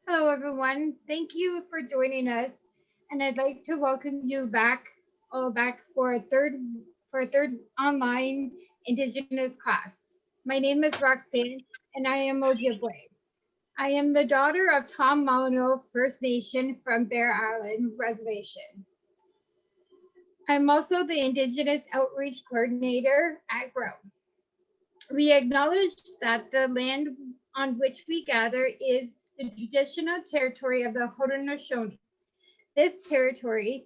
Hello, everyone. Thank you for joining us, and I'd like to welcome you back for a third online Indigenous class. My name is Roxanne, and I am Ojibwe. I am the daughter of Tom Molyneux First Nation from Bear Island Reservation. I'm also the Indigenous Outreach Coordinator at GROW. We acknowledge that the land on which we gather is the traditional territory of the Haudenosaunee. This territory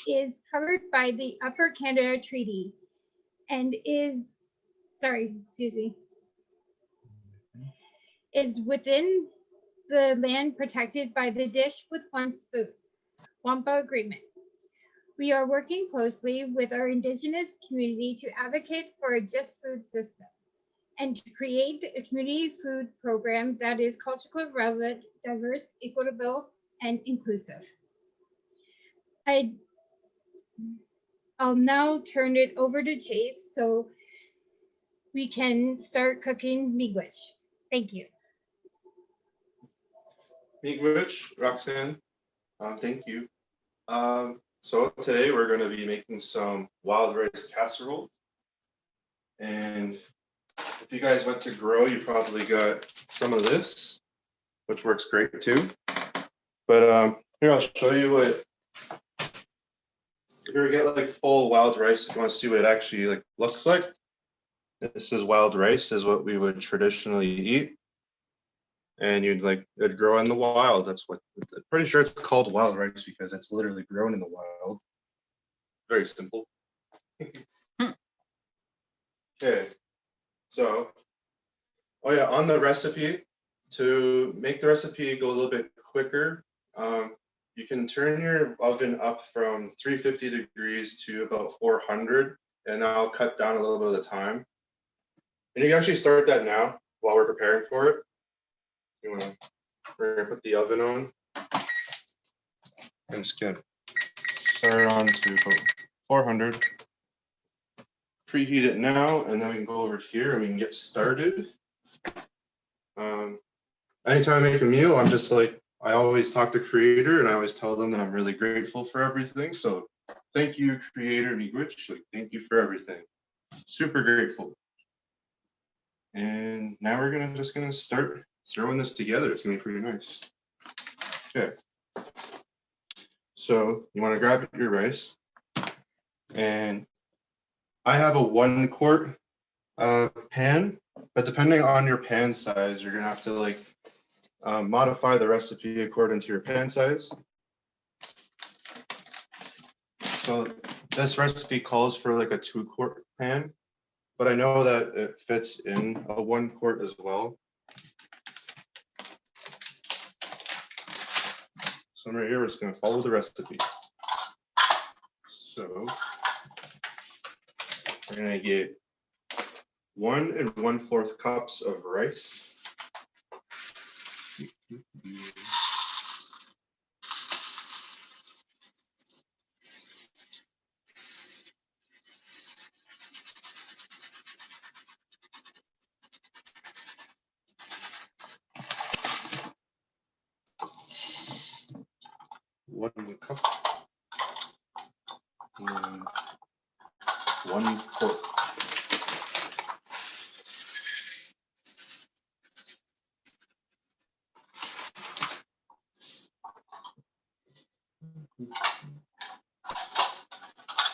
is covered by the Upper Canada Treaty and is within the land protected by the Dish with One Spoon, WAMPA Agreement. We are working closely with our Indigenous community to advocate for a just food system and to create a community food program that is culturally relevant, diverse, equitable, and inclusive. I, I'll now turn it over to Chase so we can start cooking miigwech. Thank you. Miigwech, Roxanne, thank you. So today we're going to be making some wild rice casserole. And if you guys went to grow, you probably got some of this, which works great too. But here, I'll show you what, if you ever get like full wild rice, if you want to see what it actually looks like. This is wild rice, is what we would traditionally eat. And it'd grow in the wild. That's what, I'm pretty sure it's called wild rice because it's literally grown in the wild. Very simple. Okay, so, oh yeah, on the recipe, to make the recipe go a little bit quicker, you can turn your oven up from 350 degrees to about 400, and that'll cut down a little bit of the time. And you can actually start that now while we're preparing for it. We're gonna put the oven on. I'm just gonna start on to about 400. Preheat it now, and then we can go over here and we can get started. Anytime I make a meal, I'm just like, I always talk to Creator, and I always tell them that I'm really grateful for everything. So thank you, Creator miigwech. Thank you for everything. Super grateful. And now we're just gonna start throwing this together. It's gonna be pretty nice. Okay. So you want to grab your rice, and I have a 1 quart pan, but depending on your pan size, you're gonna have to modify the recipe according to your pan size. So this recipe calls for a 2 quart pan, but I know that it fits in a 1 quart as well. So right here, we're just gonna follow the recipe. So we're gonna get 1 1/4 cups of rice. One cup and 1 quart.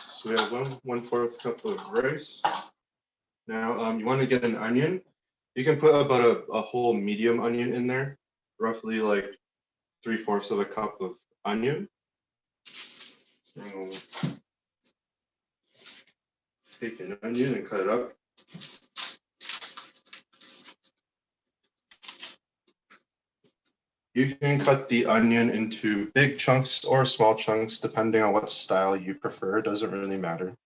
So we have 1/4 cup of rice. Now you want to get an onion. You can put about a whole medium onion in there, roughly 3/4 of a cup of onion. So take an onion and cut it up. You can cut the onion into big chunks or small chunks, depending on what style you prefer. It doesn't really matter.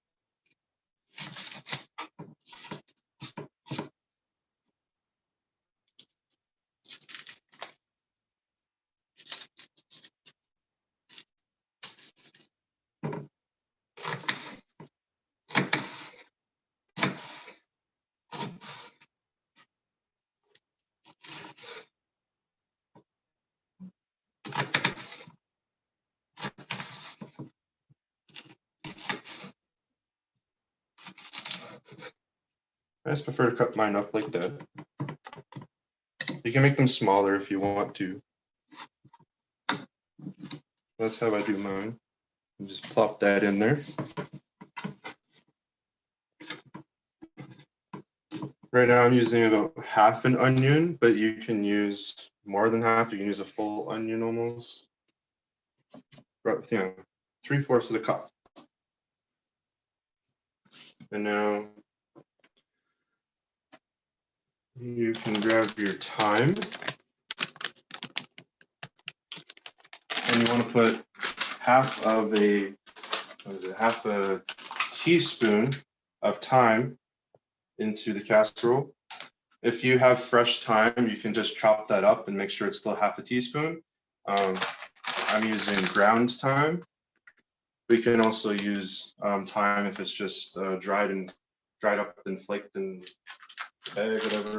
I just prefer to cut mine up like that. You can make them smaller if you want to. That's how I do mine. And just plop that in there. Right now I'm using about half an onion, but you can use more than half. You can use a full onion almost. But, 3/4 of the cup. And now you can grab your thyme. And you want to put half a teaspoon of thyme into the casserole. If you have fresh thyme, you can just chop that up and make sure it's still half a teaspoon. I'm using ground thyme. We can also use thyme if it's just dried up and flaked in bag, whatever.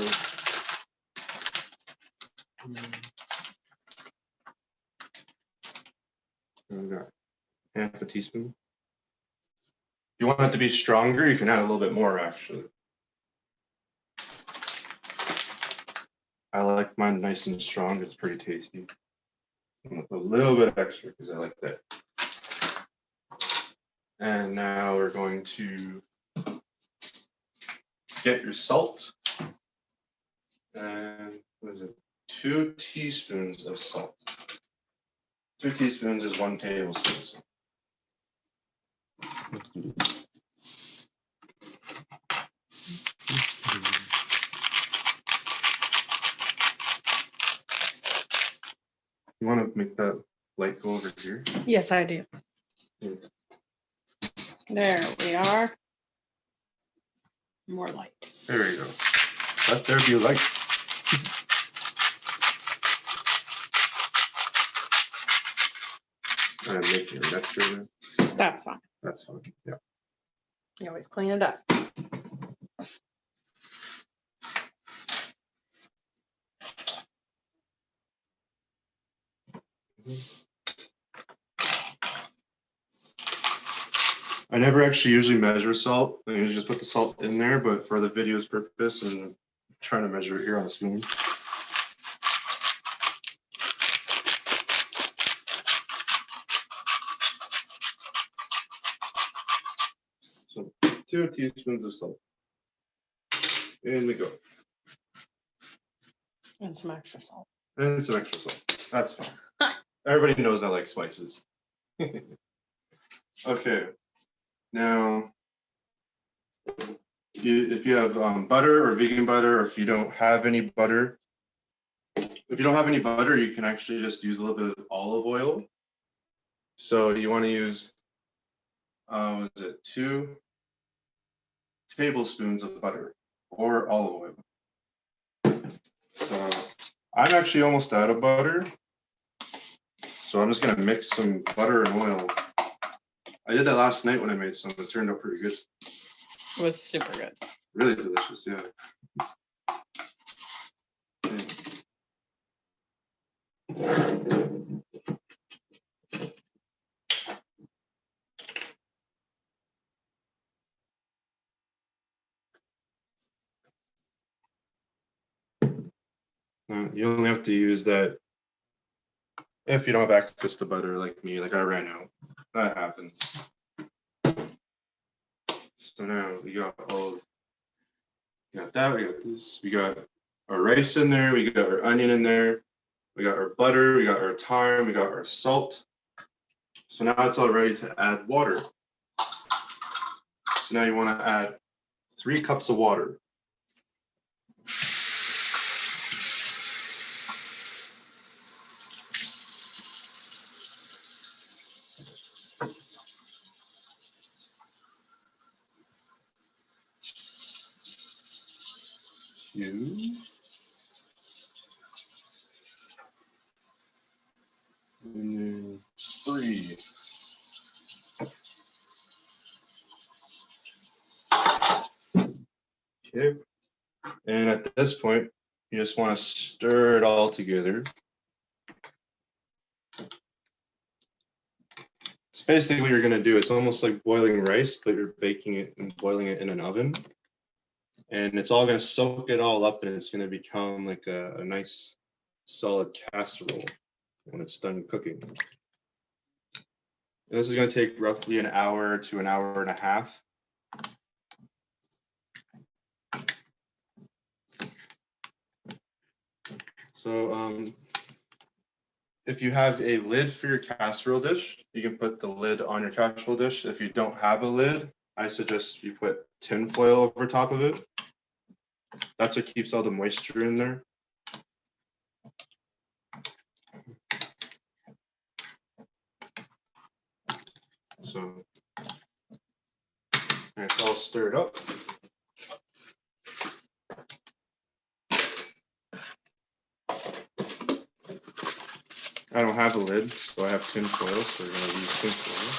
We got half a teaspoon. If you want it to be stronger, you can add a little bit more actually. I like mine nice and strong. It's pretty tasty. A little bit extra because I like that. And now we're going to get your salt. And what is it? 2 teaspoons of salt. 2 teaspoons is 1 tablespoon. Let's do this. You want to make that light go over here? Yes, I do. Yeah. There we are. More light. There you go. Let there be light. I'm making an extra there. That's fine. That's fine. Yeah. You always clean it up. I never actually usually measure salt. I usually just put the salt in there, but for the video's purpose, I'm trying to measure it here on the spoon. So 2 teaspoons of salt. In we go. And some extra salt. And some extra salt. That's fine. Everybody knows I like spices. Okay. Now, if you have butter or vegan butter, or if you don't have any butter, you can actually just use a little bit of olive oil. So you want to use, what is it, 2 tablespoons of butter or olive oil. So I'm actually almost out of butter. So I'm just going to mix some butter and oil. I did that last night when I made some. It turned out pretty good. It was super good. Really delicious, yeah. You only have to use that if you don't have access to butter like me, like I ran out. That happens. So now we got that, we got this, we got our rice in there, we got our onion in there, we got our butter, we got our thyme, we got our salt. So now it's all ready to add water. So now you want to add 3 cups of water. Two. And then 3. Okay. And at this point, you just want to stir it all together. It's basically what you're going to do. It's almost like boiling rice, but you're baking it and boiling it in an oven. and it's all gonna soak it all up, and it's gonna become like a nice solid casserole when it's done cooking. And this is gonna take roughly an hour to an hour and a half. So if you have a lid for your casserole dish, you can put the lid on your casserole dish. If you don't have a lid, I suggest you put tin foil over top of it. That's what keeps all the moisture in there. So it's all stirred up. I don't have a lid, so I have tin foil, so we're going to use tin foil.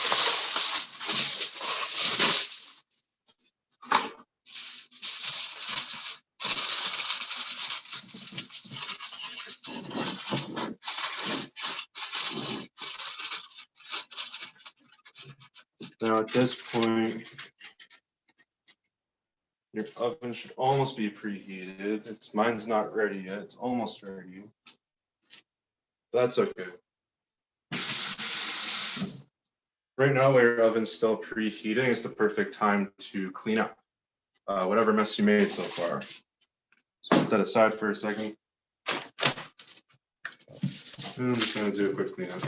Now at this point, your oven should almost be preheated. Mine's not ready yet. It's almost ready. That's okay. Right now, where your oven's still preheating, is the perfect time to clean up whatever mess you made so far. So put that aside for a second. And I'm just going to do a quick cleanup.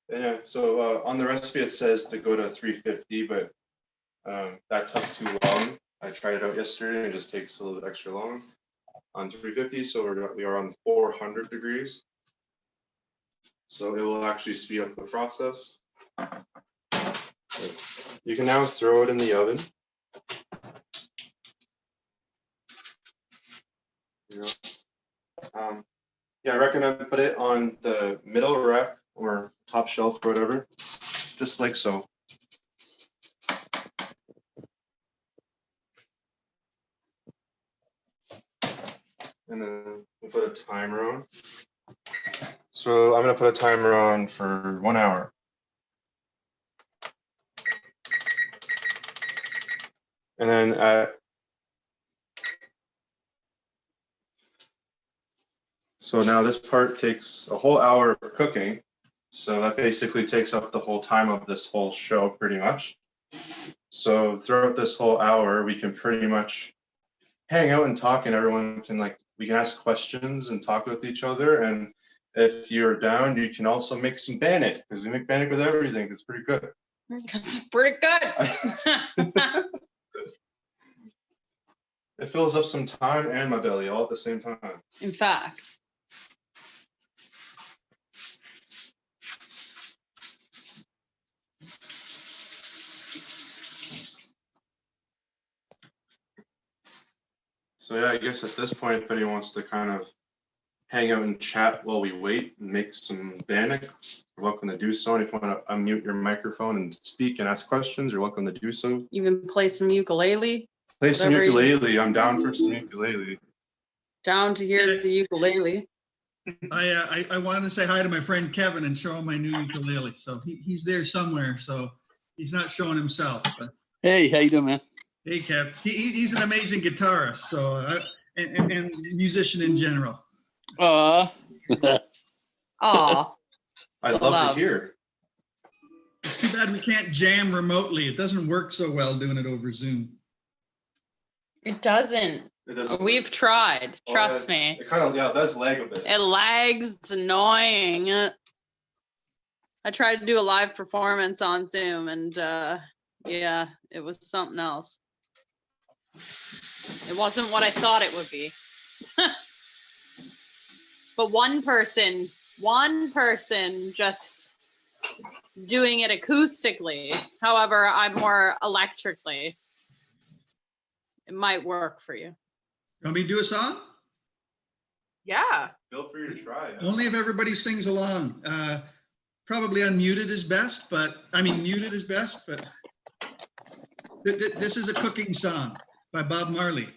Yeah, so on the recipe it says to go to 350, but that took too long. I tried it out yesterday and it just takes a little bit extra long on 350, so we are on 400 degrees. So it will actually speed up the process. You can now throw it in the oven. Yeah, I recommend put it on the middle rack or top shelf or whatever, just like so. And then we'll put a timer on. So I'm gonna put a timer on for 1 hour. And then so now this part takes a whole hour of cooking. So that basically takes up the whole time of this whole show pretty much. So throughout this whole hour, we can pretty much hang out and talk, and everyone can we can ask questions and talk with each other. And if you're down, you can also make some Bandit, because we make Bandit with everything. It's pretty good. It's pretty good. It fills up some time and my belly all at the same time. In fact. So yeah, I guess at this point, if anyone wants to kind of hang out and chat while we wait and make some Bandit, you're welcome to do so. And if you want to unmute your microphone and speak and ask questions, you're welcome to do so. Even play some ukulele. Play some ukulele. I'm down for some ukulele. Down to hear the ukulele. I wanted to say hi to my friend Kevin and show him my new ukulele. So he's there somewhere. So he's not showing himself. But hey, how you doing, man? Hey, Kev. He's an amazing guitarist. So and musician in general. Aw. I'd love to hear. It's too bad we can't jam remotely. It doesn't work so well doing it over Zoom. It doesn't. It doesn't. We've tried. Trust me. It kind of, yeah, it does lag a bit. It lags. It's annoying. I tried to do a live performance on Zoom, and yeah, it was something else. It wasn't what I thought it would be. But one person one person just doing it acoustically. However, I'm more electrically. It might work for you. Want me to do a song? Yeah. Feel free to try. Only if everybody sings along. Probably unmuted is best, but I mean, muted is best, but this is a cooking song by Bob Marley.